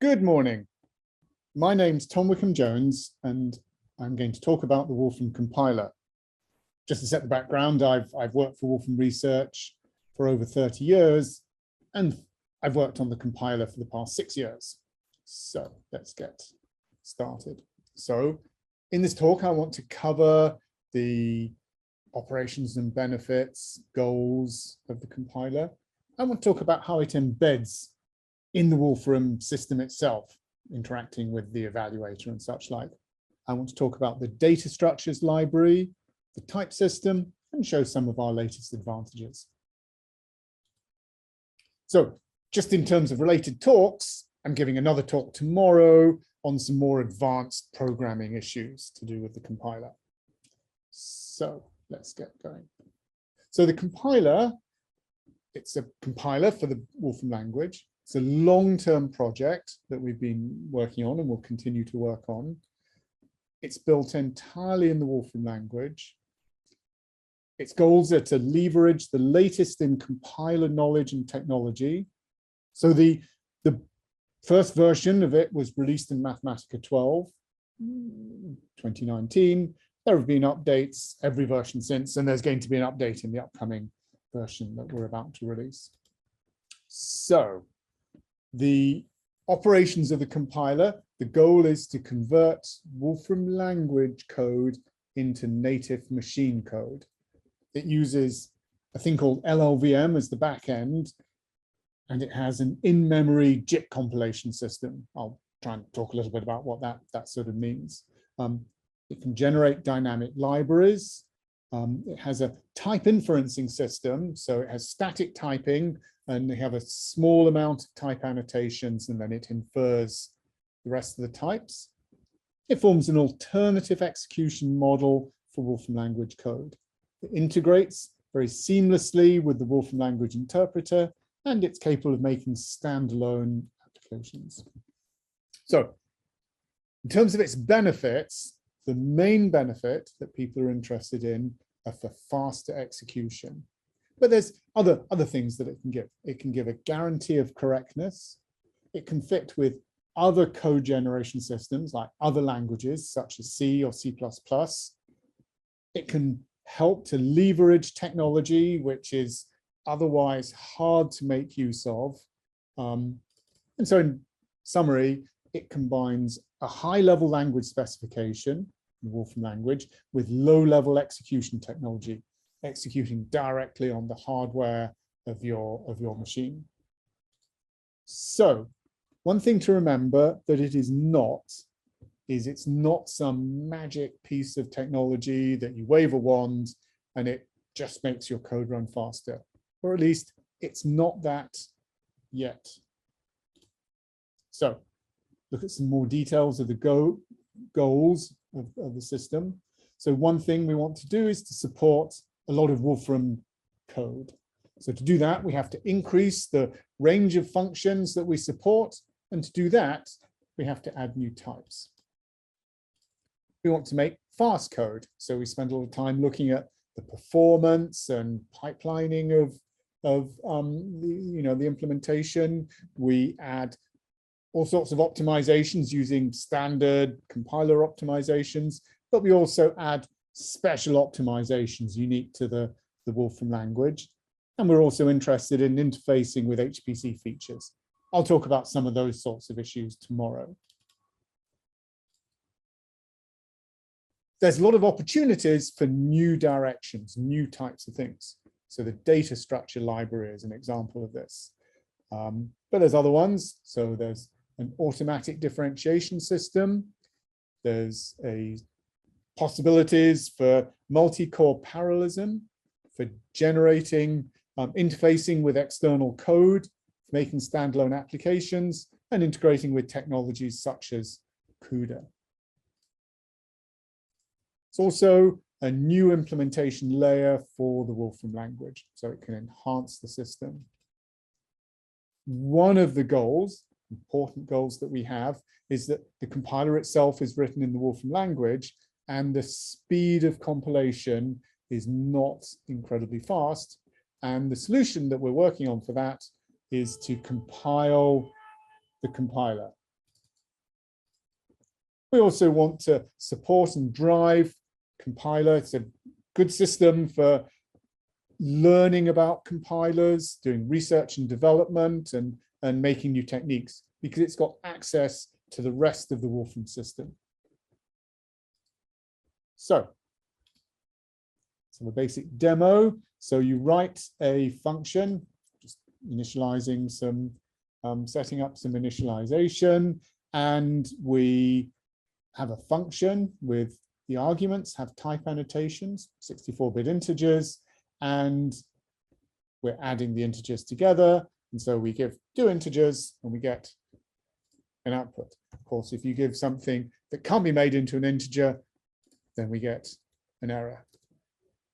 Good morning. My name's Tom Wickham-Jones, and I'm going to talk about the Wolfram Compiler. Just to set the background, I've worked for Wolfram Research for over 30 years, and I've worked on the compiler for the past 6 years. So let's get started. So in this talk, I want to cover the operations and benefits, goals of the compiler. I want to talk about how it embeds in the Wolfram system itself, interacting with the evaluator and such like. I want to talk about the data structures library, the type system, and show some of our latest advantages. So just in terms of related talks, I'm giving another talk tomorrow on some more advanced programming issues to do with the compiler. So let's get going. So the compiler, it's a compiler for the Wolfram language. It's a long-term project that we've been working on and will continue to work on. It's built entirely in the Wolfram language. Its goals are to leverage the latest in compiler knowledge and technology. So the first version of it was released in Mathematica 12, 2019. There have been updates every version since, and there's going to be an update in the upcoming version that we're about to release. So the operations of the compiler, the goal is to convert Wolfram language code into native machine code. It uses a thing called llvm as the back end, and it has an in-memory JIT compilation system. I'll try and talk a little bit about what that sort of means. It can generate dynamic libraries. It has a type inferencing system, so it has static typing, and they have a small amount of type annotations, and then it infers the rest of the types. It forms an alternative execution model for Wolfram language code. It integrates very seamlessly with the Wolfram language interpreter, and it's capable of making standalone applications. So in terms of its benefits, the main benefit that people are interested in are for faster execution. But there's other things that it can give. It can give a guarantee of correctness. It can fit with other code generation systems like other languages such as C or C++. It can help to leverage technology, which is otherwise hard to make use of. And so in summary, it combines a high-level language specification, the Wolfram language, with low-level execution technology, executing directly on the hardware of your machine. So one thing to remember that it is not, is it's not some magic piece of technology that you wave a wand and it just makes your code run faster, or at least it's not that yet. So look at some more details of the goals of the system. So one thing we want to do is to support a lot of Wolfram code. So to do that, we have to increase the range of functions that we support. And to do that, we have to add new types. We want to make fast code. So we spend a lot of time looking at the performance and pipelining of the implementation. We add all sorts of optimizations using standard compiler optimizations, but we also add special optimizations unique to the Wolfram language. And we're also interested in interfacing with HPC features. I'll talk about some of those sorts of issues tomorrow. There's a lot of opportunities for new directions, new types of things. So the data structure library is an example of this. But there's other ones. So there's an automatic differentiation system. There's possibilities for multi-core parallelism, for generating, interfacing with external code, making standalone applications, and integrating with technologies such as CUDA. It's also a new implementation layer for the Wolfram language, so it can enhance the system. One of the goals, important goals that we have, is that the compiler itself is written in the Wolfram language, and the speed of compilation is not incredibly fast. And the solution that we're working on for that is to compile the compiler. We also want to support and drive compiler. It's a good system for learning about compilers, doing research and development, and making new techniques, because it's got access to the rest of the Wolfram system. So, a basic demo. So you write a function, just initializing some, setting up some initialization, and we have a function with the arguments have type annotations, 64-bit integers, and we're adding the integers together. And so we give 2 integers and we get an output. Of course, if you give something that can't be made into an integer, then we get an error.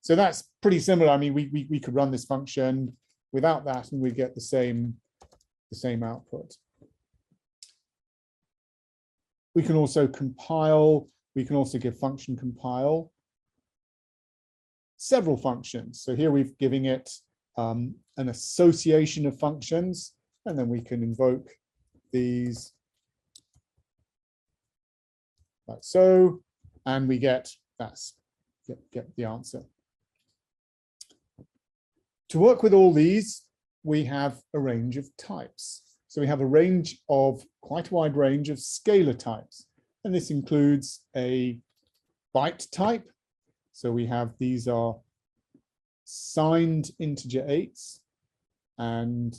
So that's pretty similar. I mean, we could run this function without that and we'd get the same output. We can also compile, we can also give function compile several functions. So here we've given it an association of functions, and then we can invoke these like so, and we get the answer. To work with all these, we have a range of types. So we have a range of, quite a wide range of scalar types, and this includes a byte type. So we have, these are signed integer 8s, and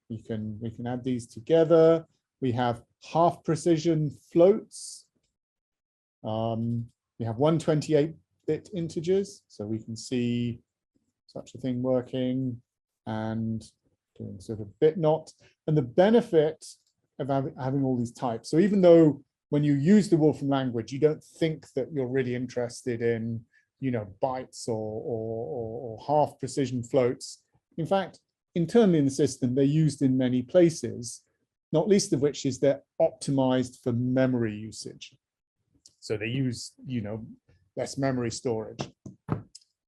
we can add these together. We have half precision floats. We have 128-bit integers, so we can see such a thing working and doing sort of bit not. And the benefit of having all these types, so even though when you use the Wolfram language, you don't think that you're really interested in, you know, bytes or half precision floats. In fact, internally in the system, they're used in many places, not least of which is they're optimized for memory usage. So they use, you know, less memory storage.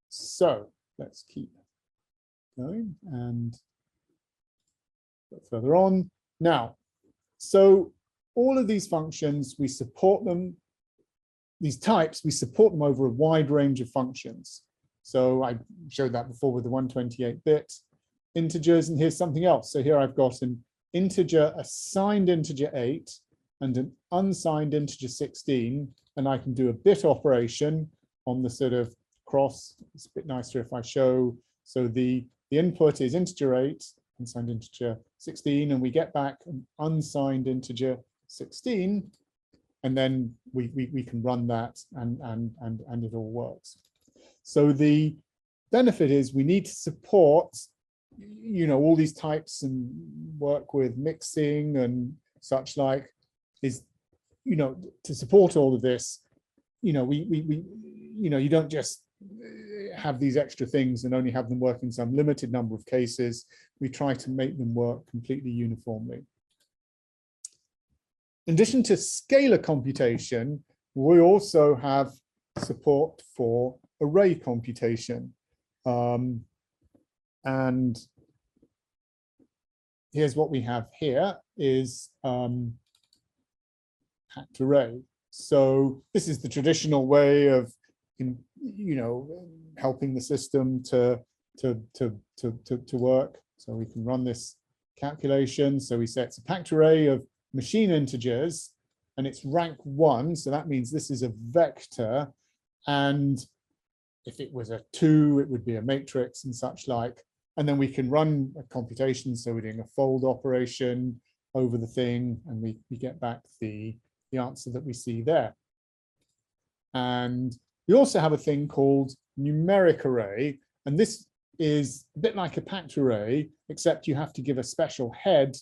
So let's keep going and go further on. Now, so all of these functions, we support them, these types, we support them over a wide range of functions. So I showed that before with the 128-bit integers, and here's something else. So here I've got an integer, a signed integer 8 and an unsigned integer 16, and I can do a bit operation on the sort of cross. It's a bit nicer if I show. So the input is integer 8, unsigned integer 16, and we get back an unsigned integer 16, and then we can run that and it all works. So the benefit is we need to support, you know, all these types and work with mixing and such like, is, you know, to support all of this, you know, you know, you don't just have these extra things and only have them work in some limited number of cases. We try to make them work completely uniformly. In addition to scalar computation, we also have support for array computation. And here's what we have here is packed array. So this is the traditional way of, you know, helping the system to work. So we can run this calculation. So we say it's a packed array of machine integers, and it's rank 1. So that means this is a vector. And if it was a 2, it would be a matrix and such like. And then we can run a computation. So we're doing a fold operation over the thing, and we get back the answer that we see there. And we also have a thing called numeric array. And this is a bit like a packed array, except you have to give a special head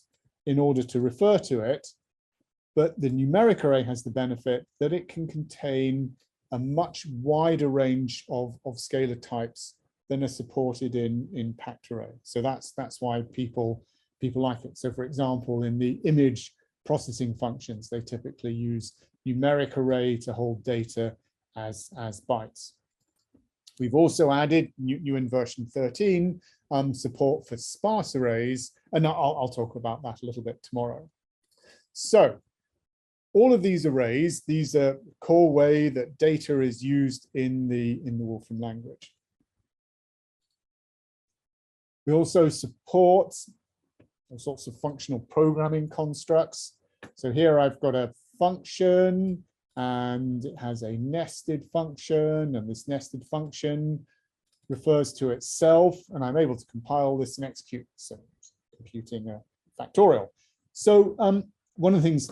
in order to refer to it. But the numeric array has the benefit that it can contain a much wider range of scalar types than are supported in packed array. So that's why people like it. So for example, in the image processing functions, they typically use numeric array to hold data as bytes. We've also added new in version 13 support for sparse arrays, and I'll talk about that a little bit tomorrow. So all of these arrays, these are core way that data is used in the Wolfram language. We also support all sorts of functional programming constructs. So here I've got a function and it has a nested function, and this nested function refers to itself, and I'm able to compile this and execute. So computing a factorial. So one of the things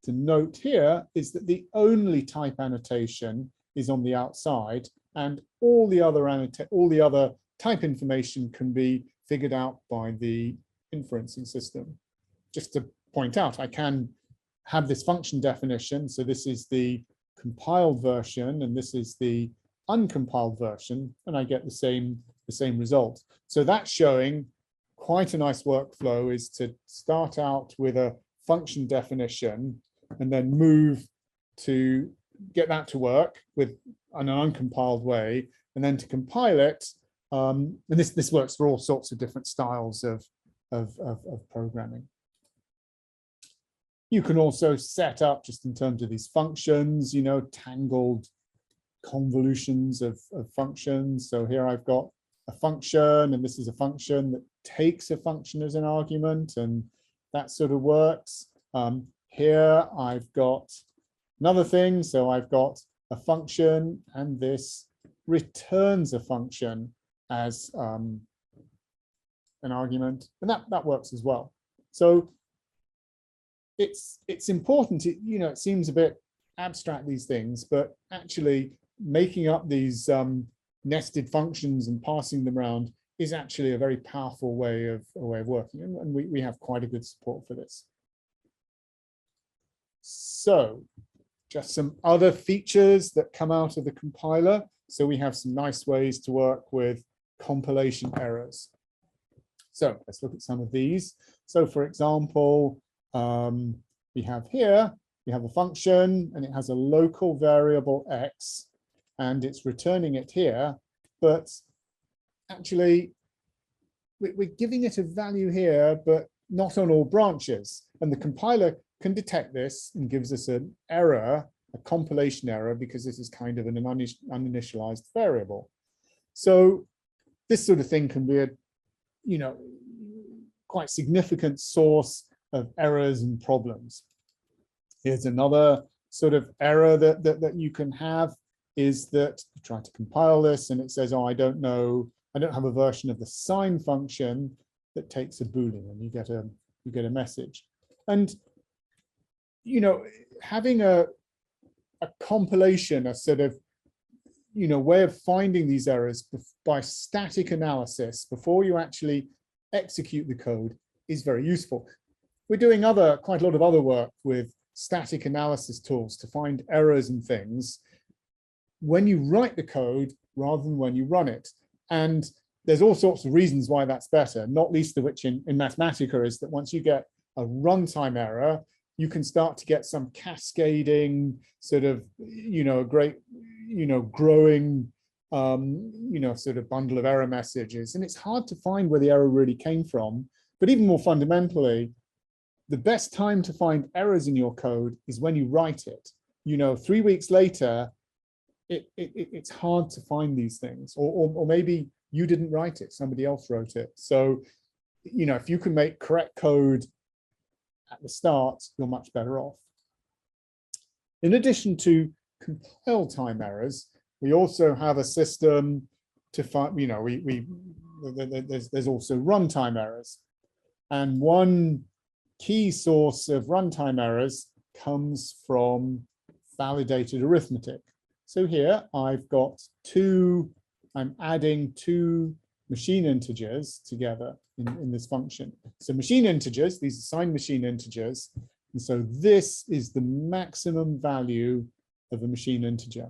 to note here is that the only type annotation is on the outside, and all the other type information can be figured out by the inferencing system. Just to point out, I can have this function definition. So this is the compiled version, and this is the uncompiled version, and I get the same result. So that's showing quite a nice workflow, is to start out with a function definition and then move to get that to work with in an uncompiled way, and then to compile it. And this works for all sorts of different styles of programming. You can also set up, just in terms of these functions, you know, tangled convolutions of functions. So here I've got a function, and this is a function that takes a function as an argument, and that sort of works. Here I've got another thing. So I've got a function, and this returns a function as an argument, and that works as well. So it's important. You know, it seems a bit abstract, these things, but actually making up these nested functions and passing them around is actually a very powerful way of working, and we have quite a good support for this. So just some other features that come out of the compiler. So we have some nice ways to work with compilation errors. So let's look at some of these. So for example, we have a function, and it has a local variable x, and it's returning it here, but actually we're giving it a value here, but not on all branches. And the compiler can detect this and gives us an error, a compilation error, because this is kind of an uninitialized variable. So this sort of thing can be a, you know, quite significant source of errors and problems. Here's another sort of error that you can have, is that you try to compile this and it says, oh, I don't have a version of the sign function that takes a Boolean, and you get a message. And you know, having a compilation, a sort of, you know, way of finding these errors by static analysis before you actually execute the code is very useful. We're doing quite a lot of other work with static analysis tools to find errors and things when you write the code rather than when you run it. And there's all sorts of reasons why that's better, not least of which in Mathematica is that once you get a runtime error, you can start to get some cascading sort of, you know, great, you know, growing, you know, sort of bundle of error messages. And it's hard to find where the error really came from. But even more fundamentally, the best time to find errors in your code is when you write it. You know, 3 weeks later, it's hard to find these things, or maybe you didn't write it, somebody else wrote it. So, you know, if you can make correct code at the start, you're much better off. In addition to compile time errors, we also have a system to find, you know, there's also runtime errors. And one key source of runtime errors comes from validated arithmetic. So here I've got I'm adding two machine integers together in this function. So machine integers, these are signed machine integers. And so this is the maximum value of a machine integer.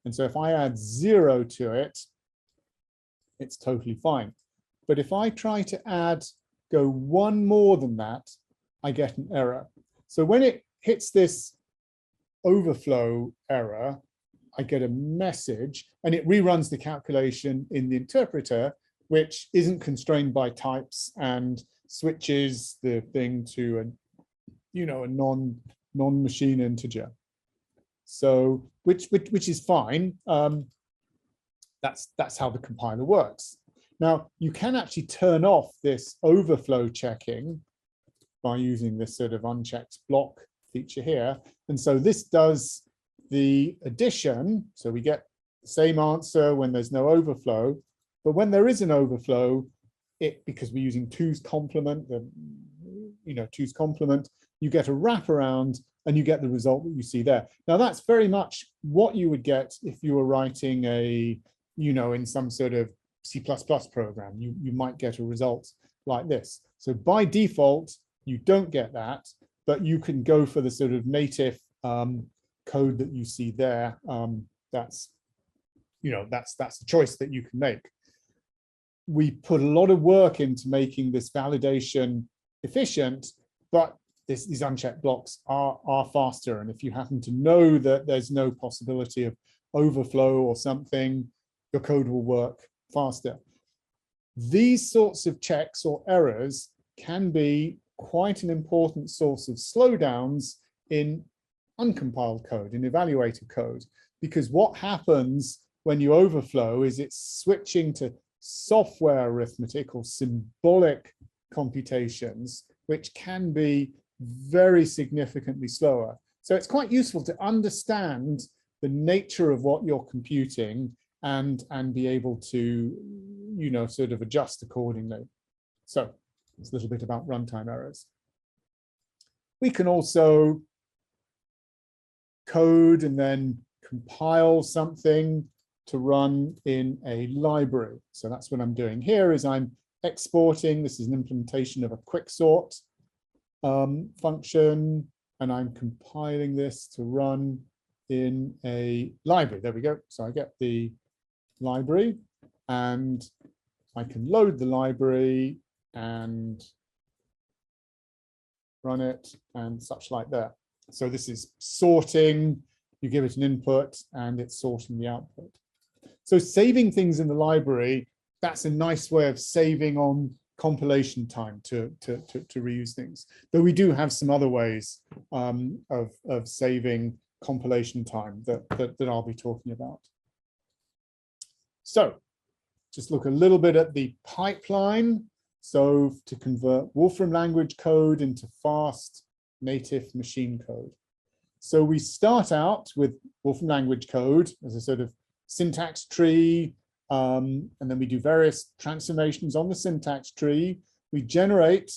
And so if I add 0 to it, it's totally fine. But if I try to go one more than that, I get an error. So when it hits this overflow error, I get a message, and it reruns the calculation in the interpreter, which isn't constrained by types, and switches the thing to a, you know, a non-machine integer. So which is fine. That's how the compiler works. Now you can actually turn off this overflow checking by using this sort of unchecked block feature here. And so this does the addition. So we get the same answer when there's no overflow, but when there is an overflow, because we're using 2's complement, two's complement, you get a wraparound and you get the result that you see there. Now that's very much what you would get if you were writing a, in some sort of C++ program, you might get a result like this. So by default, you don't get that, but you can go for the sort of native code that you see there. That's a choice that you can make. We put a lot of work into making this validation efficient, but these unchecked blocks are faster. And if you happen to know that there's no possibility of overflow or something, your code will work faster. These sorts of checks or errors can be quite an important source of slowdowns in uncompiled code, in evaluated code, because what happens when you overflow is it's switching to software arithmetic or symbolic computations, which can be very significantly slower. So it's quite useful to understand the nature of what you're computing and be able to, sort of adjust accordingly. So it's a little bit about runtime errors. We can also code and then compile something to run in a library. So that's what I'm doing here is I'm exporting. This is an implementation of a quicksort function, and I'm compiling this to run in a library. There we go. So I get the library and I can load the library and run it and such like that. So this is sorting. You give it an input and it's sorting the output. So saving things in the library, that's a nice way of saving on compilation time to reuse things. Though we do have some other ways of saving compilation time that I'll be talking about. So just look a little bit at the pipeline. So to convert Wolfram language code into fast native machine code. So we start out with Wolfram language code as a sort of syntax tree, and then we do various transformations on the syntax tree. We generate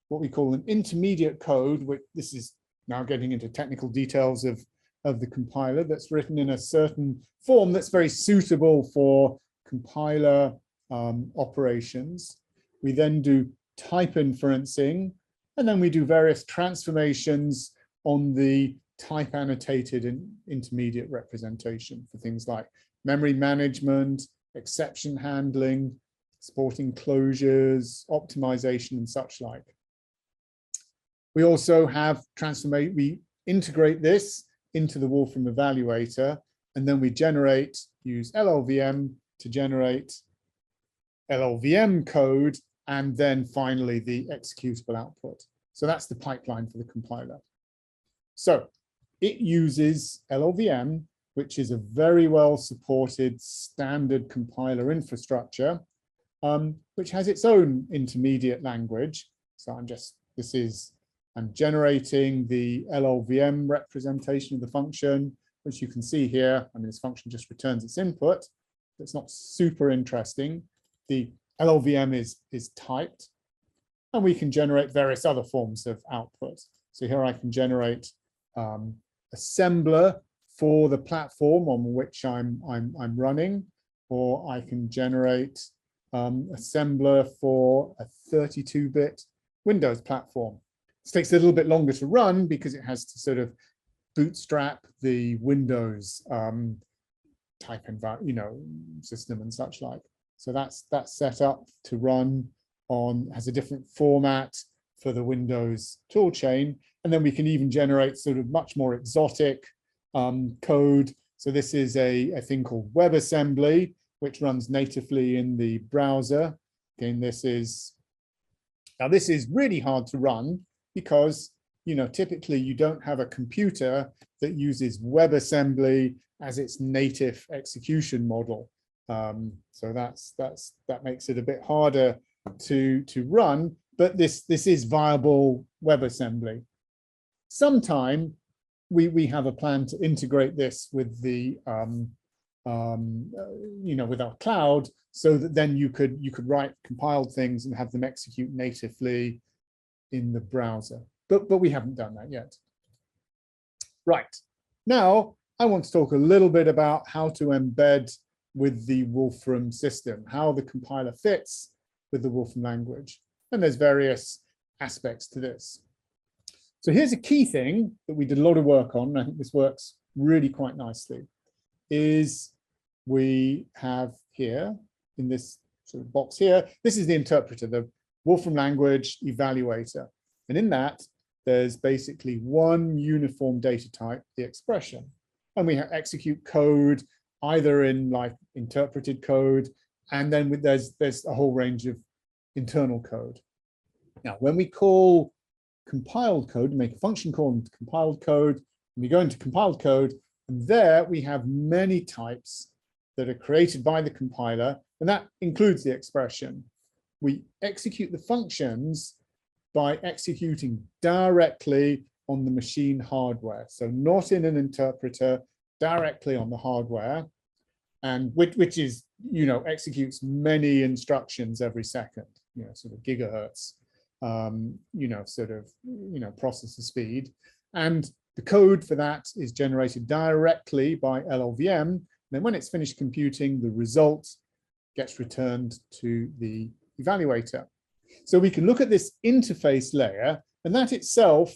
what we call an intermediate code, which this is now getting into technical details of the compiler, that's written in a certain form that's very suitable for compiler operations. We then do type inferencing, and then we do various transformations on the type annotated and intermediate representation for things like memory management, exception handling, supporting closures, optimization, and such like. We also have we integrate this into the Wolfram evaluator, and then we use llvm to generate llvm code, and then finally the executable output. So that's the pipeline for the compiler. So it uses llvm, which is a very well supported standard compiler infrastructure, which has its own intermediate language. So I'm generating the llvm representation of the function, which you can see here. I mean, this function just returns its input. It's not super interesting. The llvm is typed, and we can generate various other forms of output. So here I can generate assembler for the platform on which I'm running, or I can generate assembler for a 32-bit Windows platform. This takes a little bit longer to run because it has to sort of bootstrap the Windows type system and such like. So that's set up to run on, has a different format for the Windows toolchain, and then we can even generate sort of much more exotic code. So this is a thing called WebAssembly, which runs natively in the browser. Again, this is really hard to run because typically you don't have a computer that uses WebAssembly as its native execution model. So that makes it a bit harder to run, but this is viable WebAssembly. Sometime we have a plan to integrate this with the with our cloud, so that then you could write compiled things and have them execute natively in the browser. But we haven't done that yet. Right, now I want to talk a little bit about how to embed with the Wolfram system, how the compiler fits with the Wolfram language. And there's various aspects to this. So here's a key thing that we did a lot of work on, and I think this works really quite nicely, is we have here in this sort of box here, this is the interpreter, the Wolfram language evaluator. And in that, there's basically one uniform data type, the expression. And we execute code either in like interpreted code, and then there's a whole range of internal code. Now, when we call compiled code, make a function call into compiled code, and we go into compiled code, and there we have many types that are created by the compiler, and that includes the expression. We execute the functions by executing directly on the machine hardware, so not in an interpreter, directly on the hardware, and which is, executes many instructions every second, sort of gigahertz, processor speed. And the code for that is generated directly by llvm. Then when it's finished computing, the result gets returned to the evaluator. So we can look at this interface layer, and that itself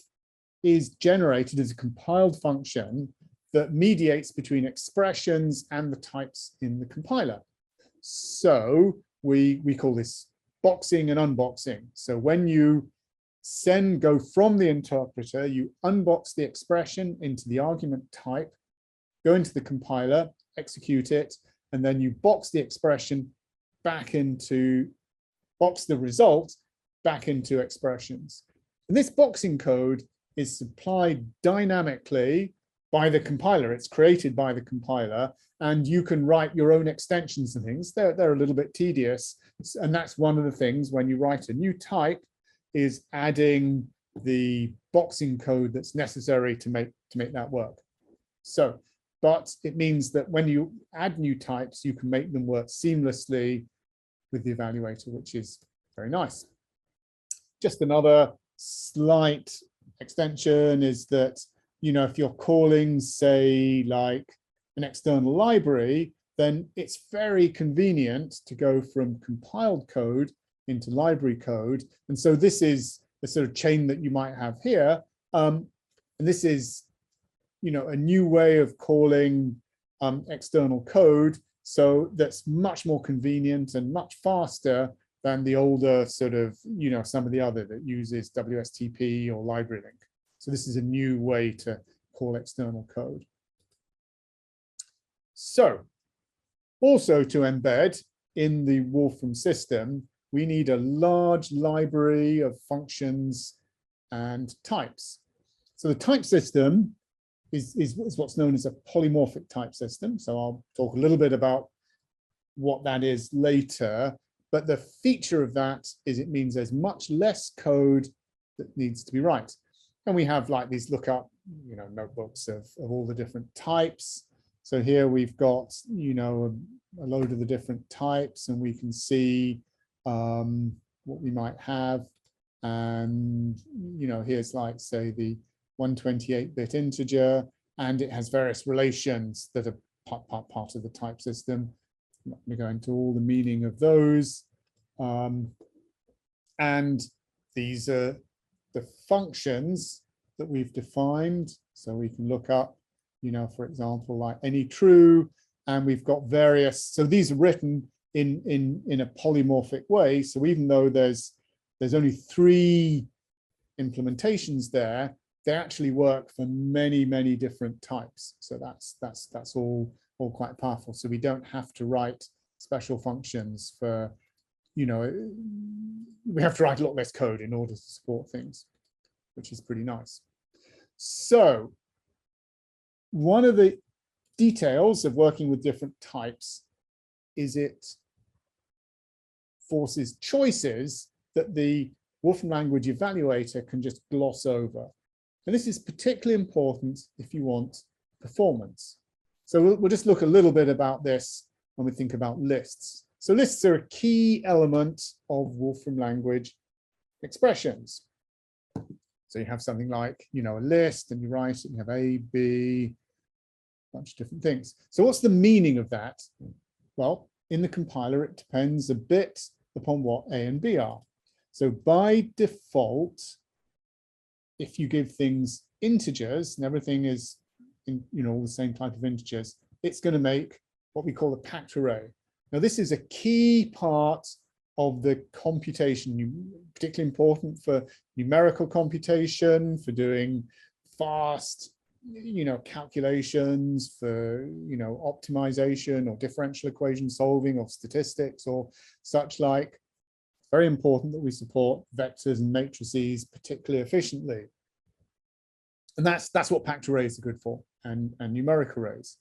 is generated as a compiled function that mediates between expressions and the types in the compiler. So we call this boxing and unboxing. So when you go from the interpreter, you unbox the expression into the argument type, go into the compiler, execute it, and then you box the expression back into, box the result back into expressions. And this boxing code is supplied dynamically by the compiler. It's created by the compiler, and you can write your own extensions and things. They're a little bit tedious, and that's one of the things when you write a new type, is adding the boxing code that's necessary to make that work. So, but it means that when you add new types, you can make them work seamlessly with the evaluator, which is very nice. Just another slight extension is that, if you're calling, say, like an external library, then it's very convenient to go from compiled code into library code. And so this is the sort of chain that you might have here. And this is, a new way of calling external code. So that's much more convenient and much faster than the older sort of, some of the other that uses WSTP or library link. So this is a new way to call external code. So also to embed in the Wolfram system, we need a large library of functions and types. So the type system is what's known as a polymorphic type system. So I'll talk a little bit about what that is later. But the feature of that is it means there's much less code that needs to be written. And we have like these lookup, notebooks of all the different types. So here we've got, a load of the different types, and we can see what we might have. And, here's like, say, the 128-bit integer, and it has various relations that are part of the type system. I'm not going to go into all the meaning of those. And these are the functions that we've defined. So we can look up, for example, like any true, and we've got various, so these are written in a polymorphic way. So even though there's only 3 implementations there, they actually work for many, many different types. So that's all quite powerful. So we don't have to write special functions for, we have to write a lot less code in order to support things. which is pretty nice. So one of the details of working with different types is it forces choices that the Wolfram Language evaluator can just gloss over. And this is particularly important if you want performance. So we'll just look a little bit about this when we think about lists. So lists are a key element of Wolfram Language expressions. So you have something like, you know, a list, and you write it, you have A, B, a bunch of different things. So what's the meaning of that? Well, in the compiler, it depends a bit upon what A and B are. So by default, if you give things integers and everything is in, you know, all the same type of integers, it's going to make what we call a packed array. Now, this is a key part of the computation, particularly important for numerical computation, for doing fast, you know, calculations, for, you know, optimization or differential equation solving or statistics or such like. Very important that we support vectors and matrices particularly efficiently. And that's what packed arrays are good for, and numeric arrays.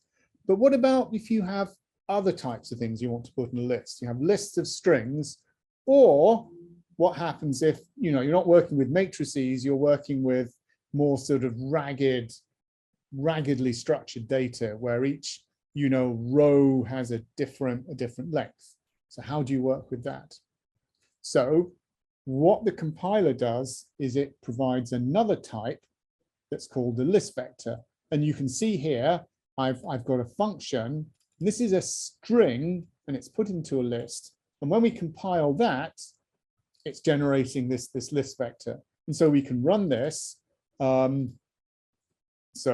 But what about if you have other types of things you want to put in a list? You have lists of strings, or what happens if, you know, you're not working with matrices, you're working with more sort of raggedly structured data where each, you know, row has a different length. So how do you work with that? So what the compiler does is it provides another type that's called the list vector. And you can see here, I've got a function. This is a string, and it's put into a list. And when we compile that, it's generating this list vector. And so we can run this. So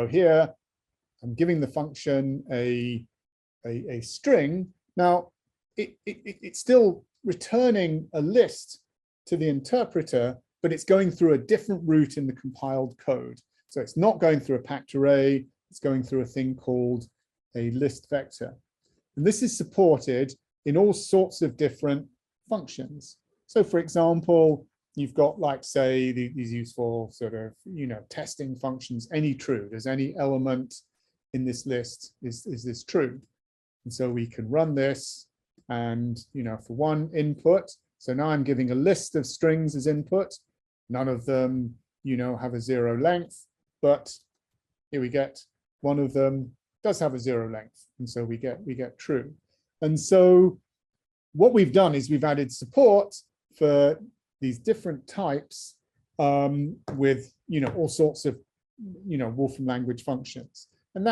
here, I'm giving the function a string. Now, it's still returning a list to the interpreter, but it's going through a different route in the compiled code. So it's not going through a packed array, it's going through a thing called a list vector. And this is supported in all sorts of different functions. So for example, you've got, like, say, these useful sort of, you know, testing functions, any true. Does any element in this list, is this true? And so we can run this, and, you know, for one input, so now I'm giving a list of strings as input. None of them, you know, have a 0 length, but here we get one of them does have a 0 length, and so we get true. And so what we've done is we've added support for these different types with, you know, all sorts of, you know, Wolfram Language functions, and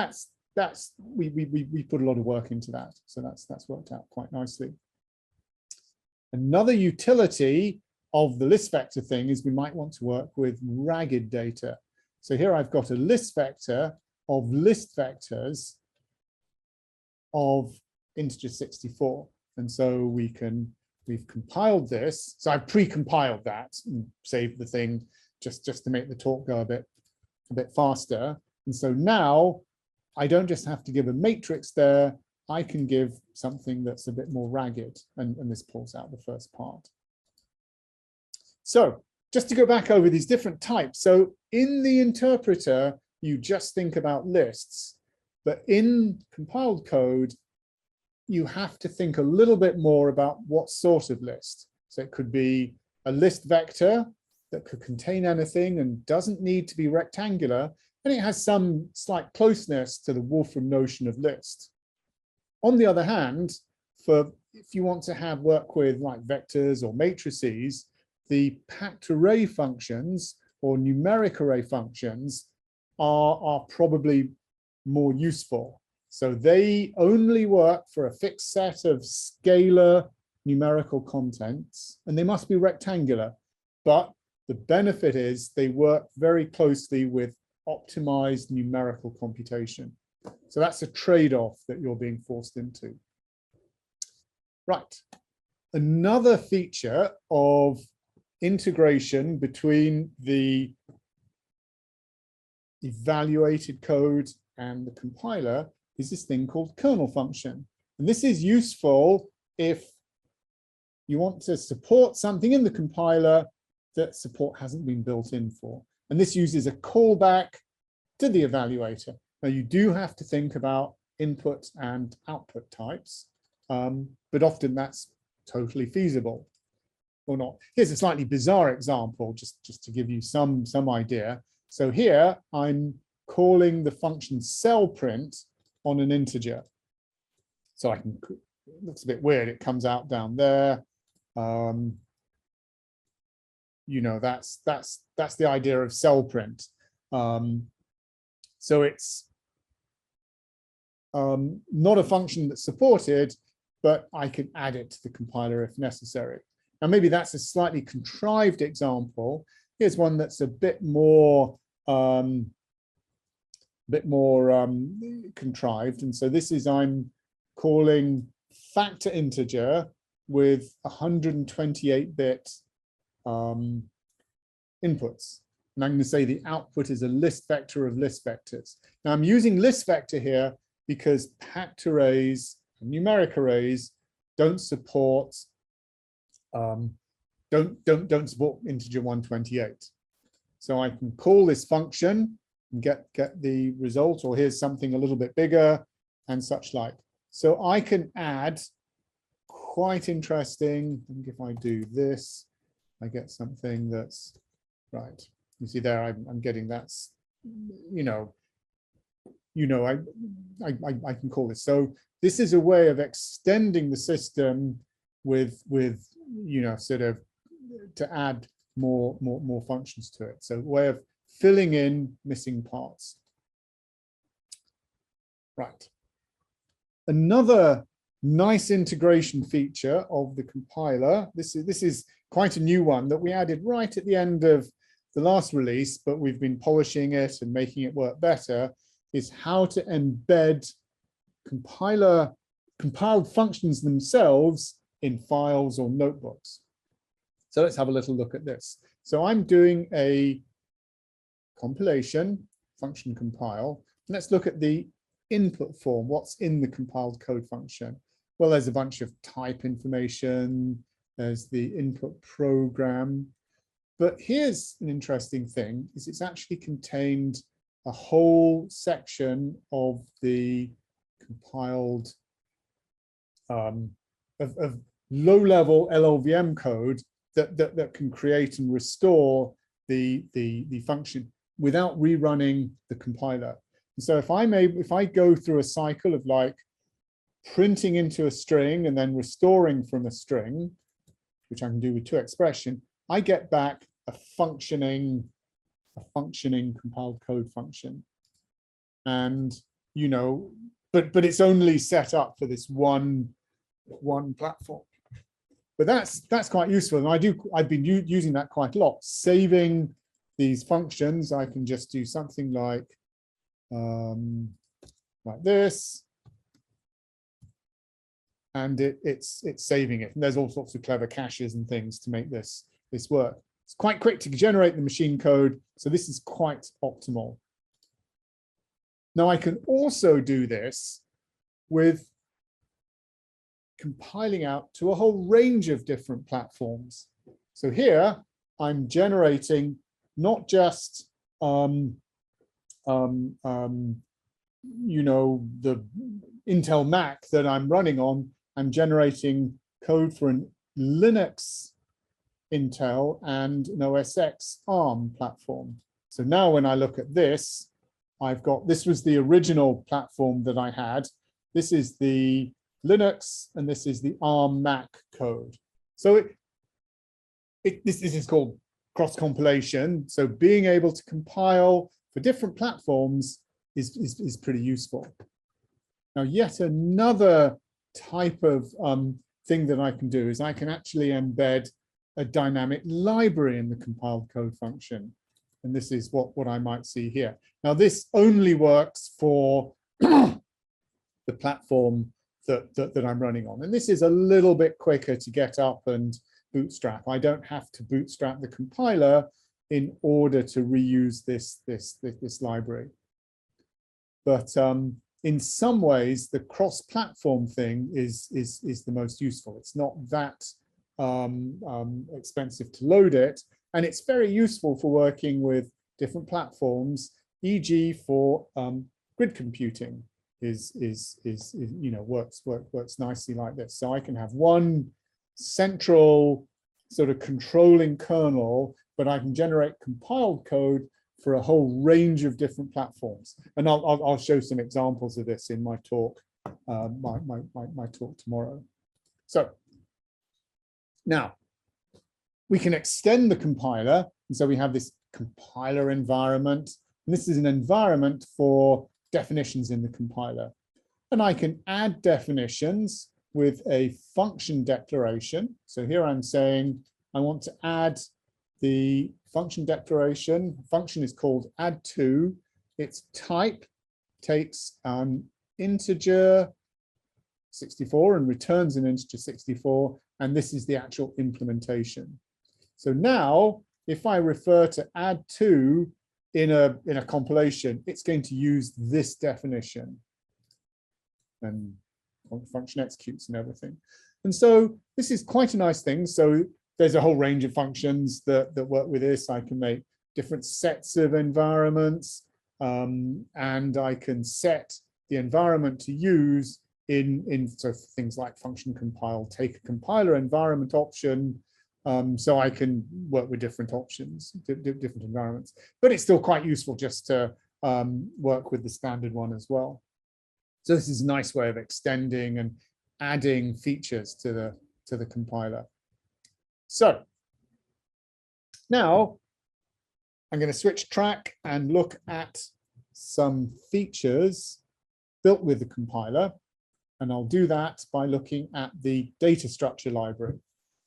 we put a lot of work into that, so that's worked out quite nicely. Another utility of the list vector thing is we might want to work with ragged data. So here I've got a list vector of list vectors of integer 64, and so we've compiled this. So I've pre-compiled that and saved the thing just to make the talk go a bit faster. And so now I don't just have to give a matrix there, I can give something that's a bit more ragged, and this pulls out the first part. So just to go back over these different types. So in the interpreter, you just think about lists, but in compiled code, you have to think a little bit more about what sort of list. So it could be a list vector that could contain anything and doesn't need to be rectangular, and it has some slight closeness to the Wolfram notion of list. On the other hand, if you want to work with like vectors or matrices, the packed array functions or numeric array functions are probably more useful. So they only work for a fixed set of scalar numerical contents, and they must be rectangular. But the benefit is they work very closely with optimized numerical computation. So that's a trade-off that you're being forced into. Right. Another feature of integration between the evaluated code and the compiler is this thing called kernel function. And this is useful if you want to support something in the compiler that support hasn't been built in for. And this uses a callback to the evaluator. Now, you do have to think about input and output types, but often that's totally feasible or not. Here's a slightly bizarre example, just to give you some idea. So here I'm calling the function cellPrint on an integer. So I can, it looks a bit weird, it comes out down there. You know, that's the idea of cellPrint. So it's not a function that's supported, but I can add it to the compiler if necessary. Now, maybe that's a slightly contrived example. Here's one that's a bit more contrived. And so this is, I'm calling factor integer with 128-bit inputs. And I'm going to say the output is a list vector of list vectors. Now I'm using list vector here because packed arrays and numeric arrays don't support don't support integer 128. So I can call this function and get the result, or here's something a little bit bigger and such like. So I can add, quite interesting, I think if I do this, I get something that's right. You see there, I'm getting that's, I can call this. So this is a way of extending the system with sort of to add more functions to it. So a way of filling in missing parts. Right. Another nice integration feature of the compiler. This is quite a new one that we added right at the end of the last release, but we've been polishing it and making it work better, is how to embed compiled functions themselves in files or notebooks. So let's have a little look at this. So I'm doing a compilation, function compile. Let's look at the input form, what's in the compiled code function. Well, there's a bunch of type information, there's the input program. But here's an interesting thing, is it's actually contained a whole section of the compiled of low-level LLVM code that can create and restore the function without rerunning the compiler. And so if I go through a cycle of like printing into a string and then restoring from a string, which I can do with toExpression, I get back a functioning compiled code function. And but it's only set up for this one platform. But that's quite useful, and I've been using that quite a lot. Saving these functions, I can just do something like this, and it's saving it. And there's all sorts of clever caches and things to make this work. It's quite quick to generate the machine code, so this is quite optimal. Now I can also do this with compiling out to a whole range of different platforms. So here I'm generating not just the Intel Mac that I'm running on, I'm generating code for an Linux, Intel, and an OS X ARM platform. So now when I look at this, this was the original platform that I had. This is the Linux, and this is the ARM Mac code. So this is called cross compilation. So being able to compile for different platforms is pretty useful. Now, yet another type of thing that I can do is I can actually embed a dynamic library in the compiled code function. And this is what I might see here. Now, this only works for the platform that I'm running on. And this is a little bit quicker to get up and bootstrap. I don't have to bootstrap the compiler in order to reuse this library. But in some ways, the cross-platform thing is the most useful. It's not that expensive to load it, and it's very useful for working with different platforms, e.g. for grid computing works nicely like this. So I can have one central sort of controlling kernel, but I can generate compiled code for a whole range of different platforms. And I'll show some examples of this in my talk, my talk tomorrow. So now we can extend the compiler. And so we have this compiler environment. And this is an environment for definitions in the compiler. And I can add definitions with a function declaration. So here I'm saying I want to add the function declaration. Function is called add2. Its type takes an integer 64 and returns an integer 64. And this is the actual implementation. So now, if I refer to add2 in a compilation, it's going to use this definition. And the function executes and everything. And so this is quite a nice thing. So there's a whole range of functions that work with this. I can make different sets of environments, and I can set the environment to use in so things like function compile, take a compiler environment option, so I can work with different options, different environments. But it's still quite useful just to work with the standard one as well. So this is a nice way of extending and adding features to the compiler. So now I'm going to switch track and look at some features built with the compiler. And I'll do that by looking at the data structure library.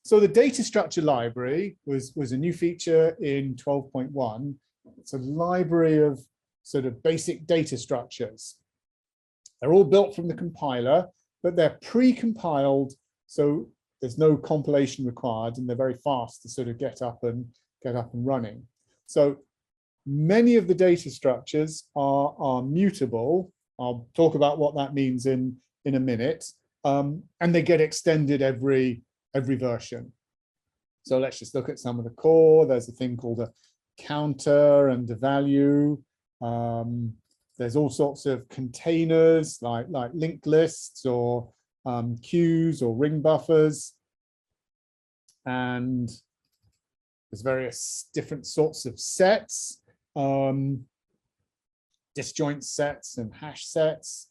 So the data structure library was a new feature in 12.1. It's a library of sort of basic data structures. They're all built from the compiler, but they're pre-compiled, so there's no compilation required, and they're very fast to sort of get up and running. So many of the data structures are mutable. I'll talk about what that means in a minute, and they get extended every version. So let's just look at some of the core. There's a thing called a counter and a value. There's all sorts of containers like linked lists or queues or ring buffers. And there's various different sorts of sets, disjoint sets and hash sets,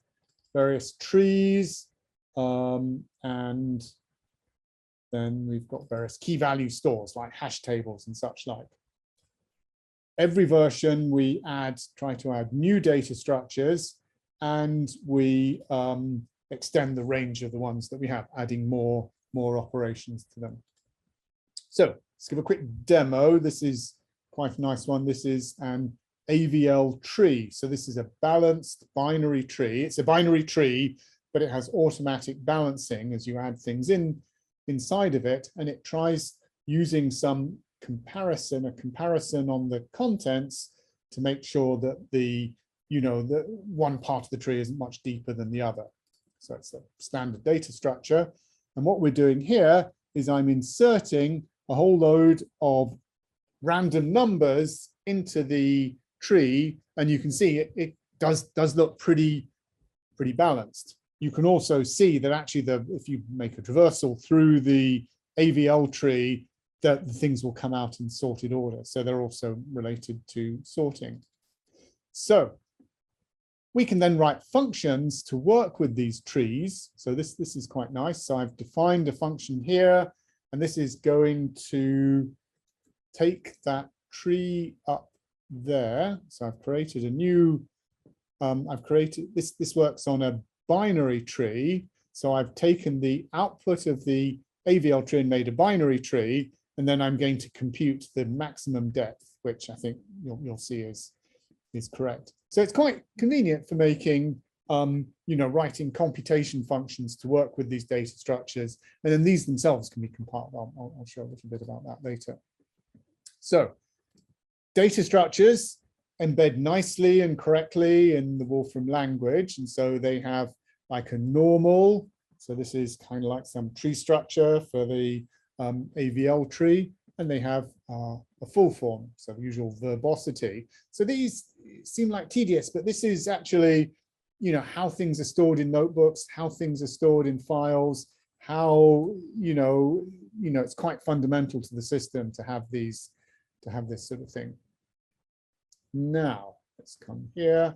various trees, and then we've got various key value stores like hash tables and such like. Every version we try to add new data structures, and we extend the range of the ones that we have, adding more operations to them. So let's give a quick demo. This is quite a nice one. This is an AVL tree. So this is a balanced binary tree. It's a binary tree, but it has automatic balancing as you add things inside of it, and it tries using some comparison on the contents to make sure that the one part of the tree isn't much deeper than the other. So it's a standard data structure. And what we're doing here is I'm inserting a whole load of random numbers into the tree, and you can see it does look pretty balanced. You can also see that actually if you make a traversal through the AVL tree, that the things will come out in sorted order. So they're also related to sorting. So we can then write functions to work with these trees. So this is quite nice. So I've defined a function here, and this is going to take that tree up there. So I've created a new, this works on a binary tree. So I've taken the output of the AVL tree and made a binary tree, and then I'm going to compute the maximum depth, which I think you'll see is correct. So it's quite convenient for making, writing computation functions to work with these data structures, and then these themselves can be compiled. I'll show a little bit about that later. So data structures embed nicely and correctly in the Wolfram language, and so they have like a normal. So this is kind of like some tree structure for the AVL tree, and they have a full form, so the usual verbosity. So these seem like tedious, but this is actually, how things are stored in notebooks, how things are stored in files, how, it's quite fundamental to the system to have these, to have this sort of thing. Now, let's come here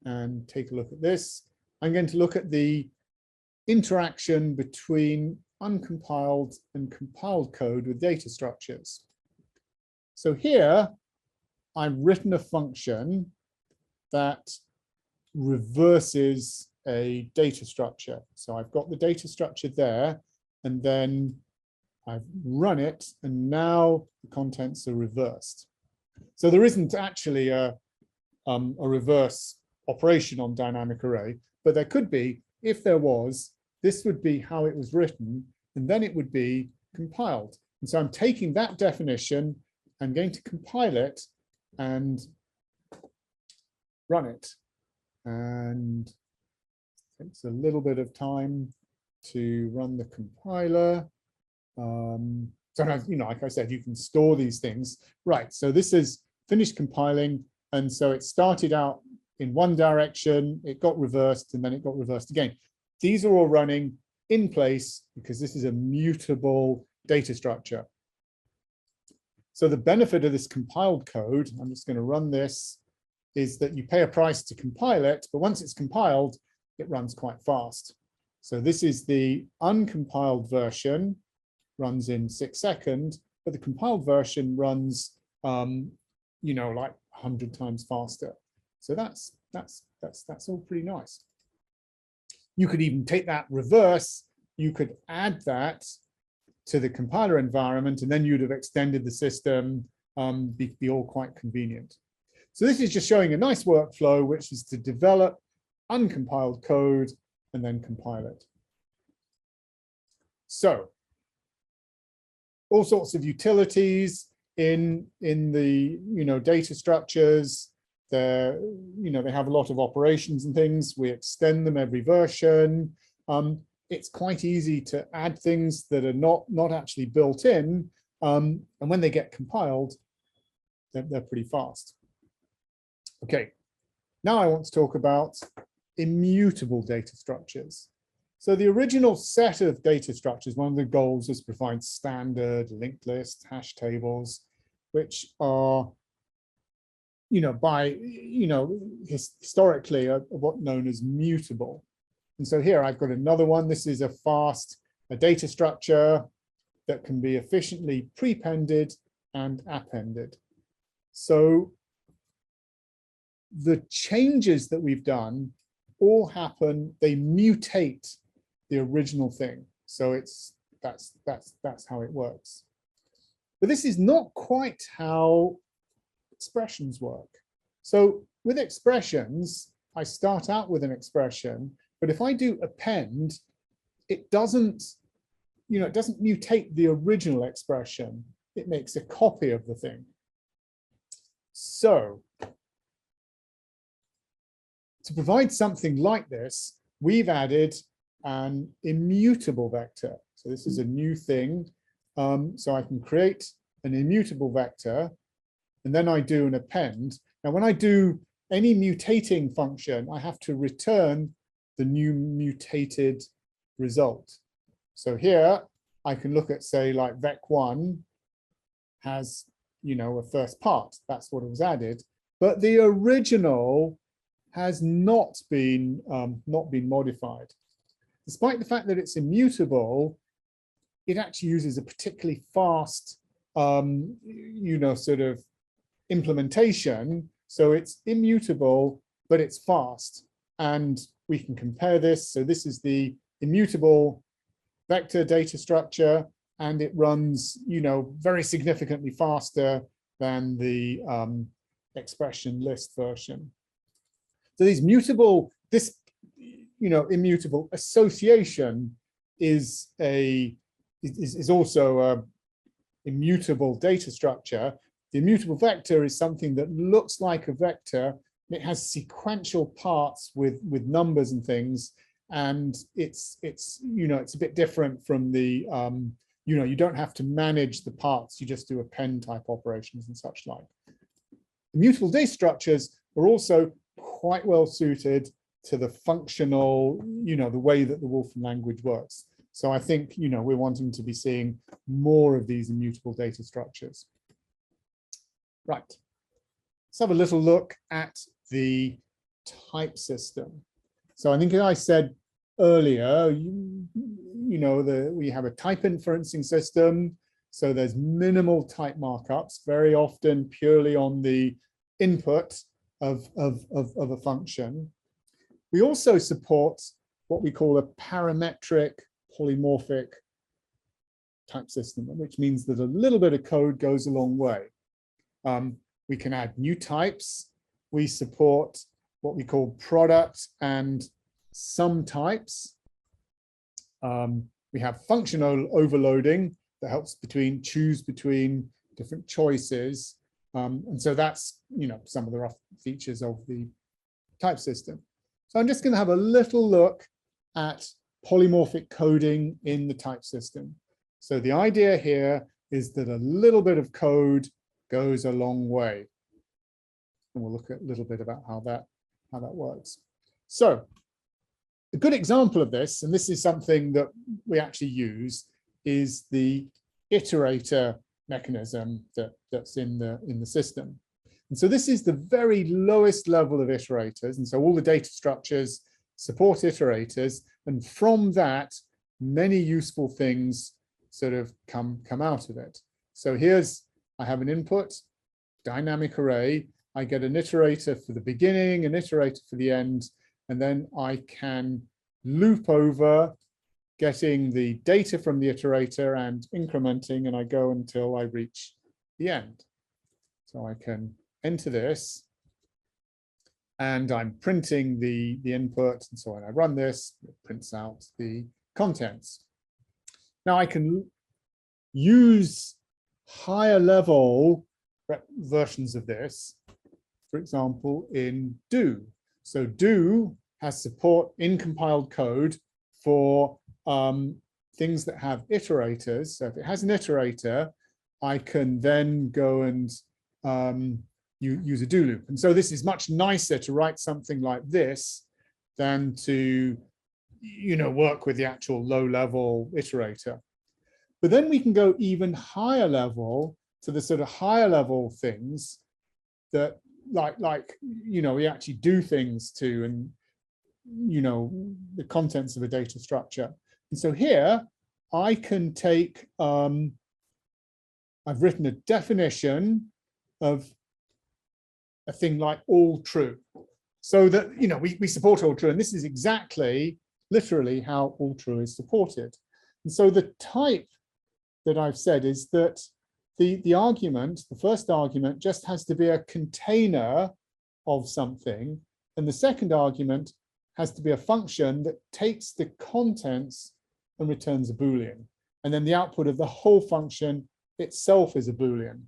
and take a look at this. I'm going to look at the interaction between uncompiled and compiled code with data structures. So here, I've written a function that reverses a data structure. So I've got the data structure there, and then I've run it, and now the contents are reversed. So there isn't actually a reverse operation on dynamic array, but there could be. If there was, this would be how it was written, and then it would be compiled. And so I'm taking that definition, I'm going to compile it and run it. And it takes a little bit of time to run the compiler. Sometimes, like I said, you can store these things. Right, so this is finished compiling, and so it started out in one direction, it got reversed, and then it got reversed again. These are all running in place because this is a mutable data structure. So the benefit of this compiled code, I'm just going to run this, is that you pay a price to compile it, but once it's compiled, it runs quite fast. So this is the uncompiled version, runs in 6 seconds, but the compiled version runs, like 100 times faster. So that's all pretty nice. You could even take that reverse, you could add that to the compiler environment, and then you'd have extended the system, be all quite convenient. So this is just showing a nice workflow, which is to develop uncompiled code and then compile it. So all sorts of utilities in the data structures. They have a lot of operations and things. We extend them every version. It's quite easy to add things that are not actually built in, and when they get compiled, they're pretty fast. Okay, now I want to talk about immutable data structures. So the original set of data structures, one of the goals was to provide standard linked lists, hash tables, which are, historically are what known as mutable. And so here I've got another one. This is a data structure that can be efficiently prepended and appended. So the changes that we've done all happen, they mutate the original thing. So that's how it works. But this is not quite how expressions work. So with expressions, I start out with an expression, but if I do append, it doesn't mutate the original expression. It makes a copy of the thing. So to provide something like this, we've added an immutable vector. So this is a new thing. So I can create an immutable vector, and then I do an append. Now, when I do any mutating function, I have to return the new mutated result. So here I can look at, say, like vec1 has, a first part. That's what was added, but the original has not been modified. Despite the fact that it's immutable, it actually uses a particularly fast, sort of implementation. So it's immutable, but it's fast. And we can compare this. So this is the immutable vector data structure, and it runs, very significantly faster than the expression list version. So these immutable association is also a immutable data structure. The immutable vector is something that looks like a vector. It has sequential parts with numbers and things, and it's a bit different from the you don't have to manage the parts, you just do append type operations and such like. Immutable data structures are also quite well suited to the functional, the way that the Wolfram language works. So I think, we're wanting to be seeing more of these immutable data structures. Right. Let's have a little look at the type system. So I think I said earlier, we have a type inferencing system. So there's minimal type markups, very often purely on the input of a function. We also support what we call a parametric polymorphic type system, which means that a little bit of code goes a long way. We can add new types. We support what we call product and sum types. We have functional overloading that helps choose between different choices. And so that's, some of the rough features of the type system. So I'm just going to have a little look at polymorphic coding in the type system. So the idea here is that a little bit of code goes a long way. And we'll look at a little bit about how that works. So a good example of this, and this is something that we actually use, is the iterator mechanism that's in the system. And so this is the very lowest level of iterators. And so all the data structures support iterators. And from that, many useful things sort of come out of it. So I have an input, dynamic array. I get an iterator for the beginning, an iterator for the end, and then I can loop over getting the data from the iterator and incrementing, and I go until I reach the end. So I can enter this, and I'm printing the input, and so when I run this, it prints out the contents. Now I can use higher level versions of this, for example, in do. So do has support in compiled code for things that have iterators. So if it has an iterator, I can then go and use a do loop. And so this is much nicer to write something like this than to, work with the actual low-level iterator. But then we can go even higher level to the sort of higher level things that we actually do things to, and the contents of a data structure. And so here I can take, I've written a definition of a thing like all true, so that we support all true, and this is exactly literally how all true is supported. And so the type that I've said is that the argument, the first argument, just has to be a container of something, and the second argument has to be a function that takes the contents and returns a Boolean, and then the output of the whole function itself is a Boolean.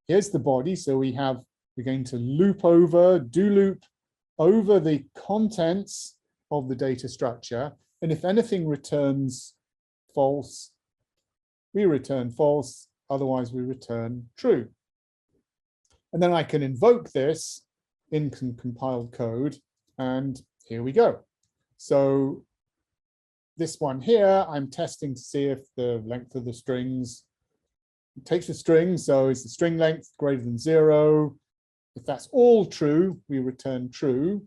Here's the body, so we're going to do loop over the contents of the data structure, and if anything returns false, we return false, otherwise we return true. And then I can invoke this in compiled code, and here we go. So this one here, I'm testing to see if the length of the strings takes the string, so is the string length greater than 0? If that's all true, we return true.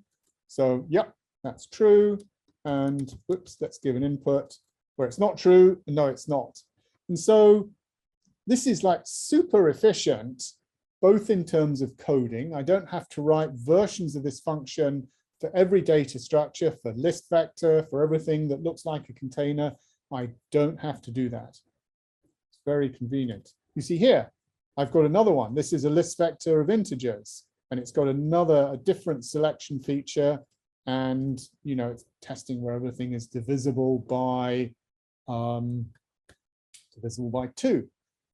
So yep, that's true. And whoops, let's give an input where it's not true, and no, it's not. And so this is like super efficient, both in terms of coding. I don't have to write versions of this function for every data structure, for list vector, for everything that looks like a container. I don't have to do that. It's very convenient. You see here, I've got another one. This is a list vector of integers, and it's got a different selection feature, and it's testing where everything is divisible by 2.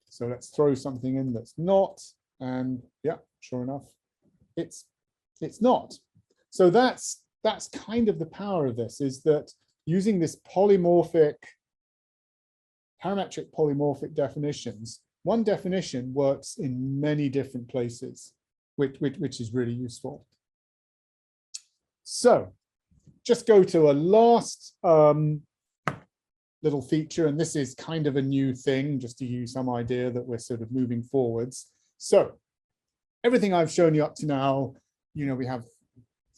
So let's throw something in that's not, and yeah, sure enough, it's not. So that's kind of the power of this, is that using this polymorphic parametric polymorphic definitions, one definition works in many different places, which is really useful. So just go to a last little feature, and this is kind of a new thing, just to give you some idea that we're sort of moving forwards. So everything I've shown you up to now, we have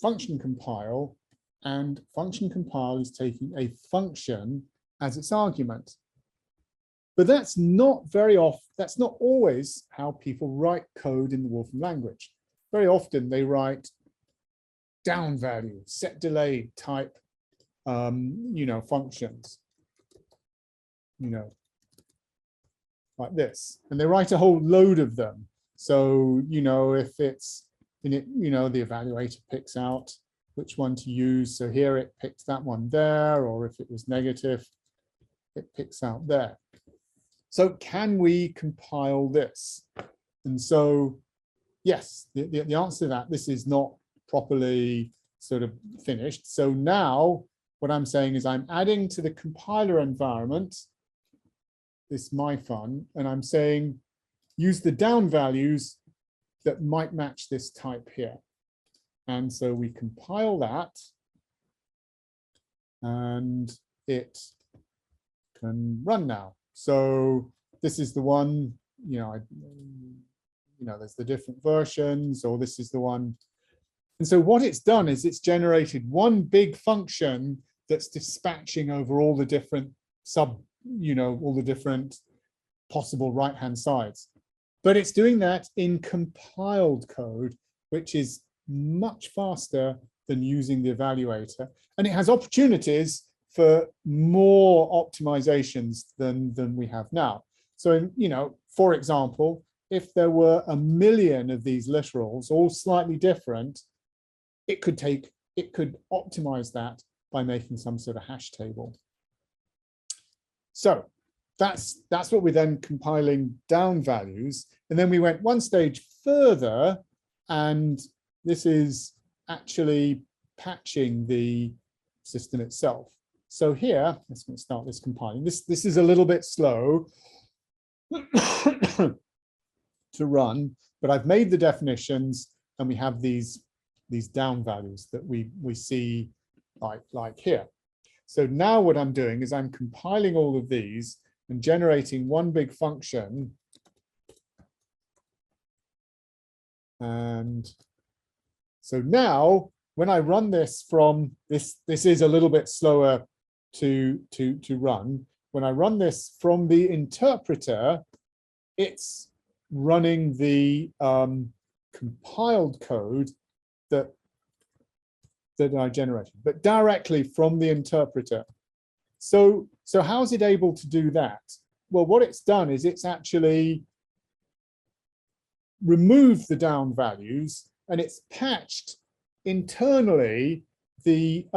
function compile, and function compile is taking a function as its argument. But that's not always how people write code in the Wolfram language. Very often they write down value, set delay type, functions, like this. And they write a whole load of them. So, if it's in it, the evaluator picks out which one to use. So here it picks that one there, or if it was negative, it picks out there. So can we compile this? And so, yes, the answer to that, this is not properly sort of finished. So now what I'm saying is I'm adding to the compiler environment this myfun, and I'm saying use the down values that might match this type here. And so we compile that, and it can run now. So this is the one, there's the different versions, or this is the one. And so what it's done is it's generated one big function that's dispatching over all the different all the different possible right-hand sides. But it's doing that in compiled code, which is much faster than using the evaluator. And it has opportunities for more optimizations than we have now. So, for example, if there were 1 million of these literals, all slightly different, it could optimize that by making some sort of hash table. So that's what we're then compiling down values. And then we went one stage further, and this is actually patching the system itself. So here, let's start this compiling. This is a little bit slow to run, but I've made the definitions, and we have these down values that we see like here. So now what I'm doing is I'm compiling all of these and generating one big function. And so now when I run this from this is a little bit slower to run. When I run this from the interpreter, it's running the compiled code that I generated, but directly from the interpreter. So how is it able to do that? Well, what it's done is it's actually removed the down values, and it's patched internally the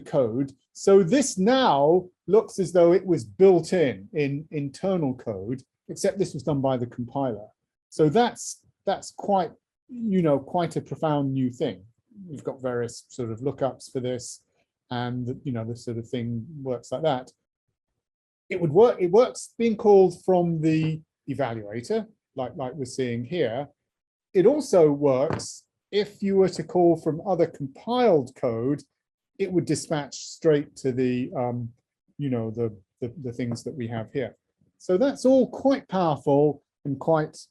code. So this now looks as though it was built in internal code, except this was done by the compiler. So that's quite a profound new thing. We've got various sort of lookups for this, and this sort of thing works like that. It works being called from the evaluator, like we're seeing here. It also works if you were to call from other compiled code, it would dispatch straight to the the things that we have here. So that's all quite powerful and quite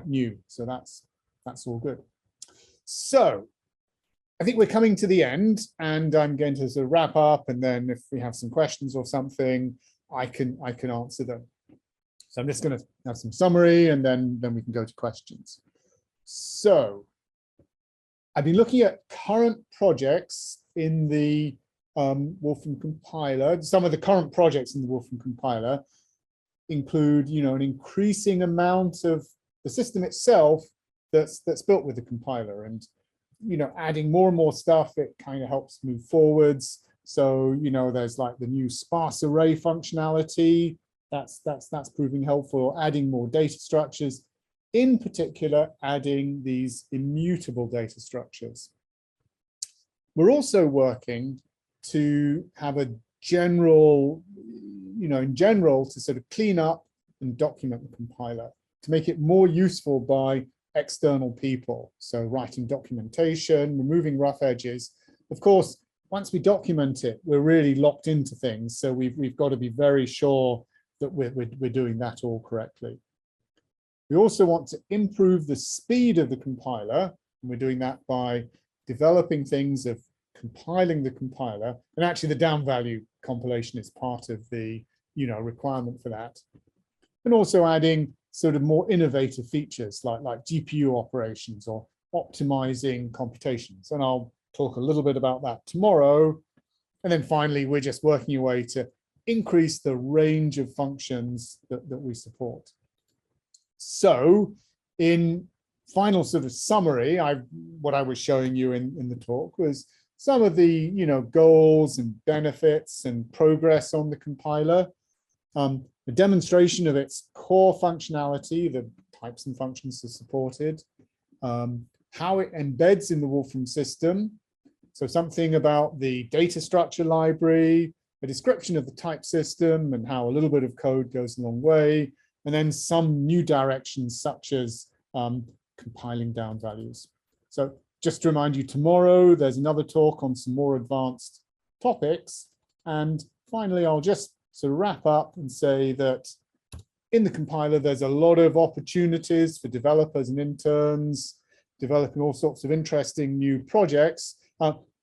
new. So that's all good. So I think we're coming to the end, and I'm going to sort of wrap up, and then if we have some questions or something, I can answer them. So I'm just going to have some summary, and then we can go to questions. So I've been looking at current projects in the Wolfram Compiler. Some of the current projects in the Wolfram Compiler include, an increasing amount of the system itself that's built with the compiler, and adding more and more stuff. It kind of helps move forwards. So there's like the new sparse array functionality that's proving helpful. Adding more data structures, in particular adding these immutable data structures. We're also working to have a general, in general, to sort of clean up and document the compiler, to make it more useful by external people. So writing documentation, removing rough edges. Of course, once we document it, we're really locked into things. So we've got to be very sure that we're doing that all correctly. We also want to improve the speed of the compiler, and we're doing that by developing things of compiling the compiler, and actually the down value compilation is part of the requirement for that, and also adding sort of more innovative features like GPU operations or optimizing computations, and I'll talk a little bit about that tomorrow. And then finally, we're just working a way to increase the range of functions that we support. So in final sort of summary, what I was showing you in the talk was some of the goals and benefits and progress on the compiler, the demonstration of its core functionality, the types and functions are supported, how it embeds in the Wolfram system, so something about the data structure library, a description of the type system and how a little bit of code goes a long way, and then some new directions such as compiling down values. So just to remind you, tomorrow there's another talk on some more advanced topics. And finally, I'll just sort of wrap up and say that in the compiler, there's a lot of opportunities for developers and interns developing all sorts of interesting new projects.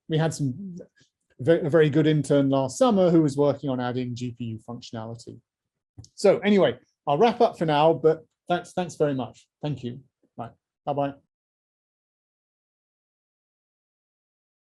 We had a very good intern last summer who was working on adding GPU functionality. So anyway, I'll wrap up for now, but thanks very much. Thank you. Bye. Bye-bye.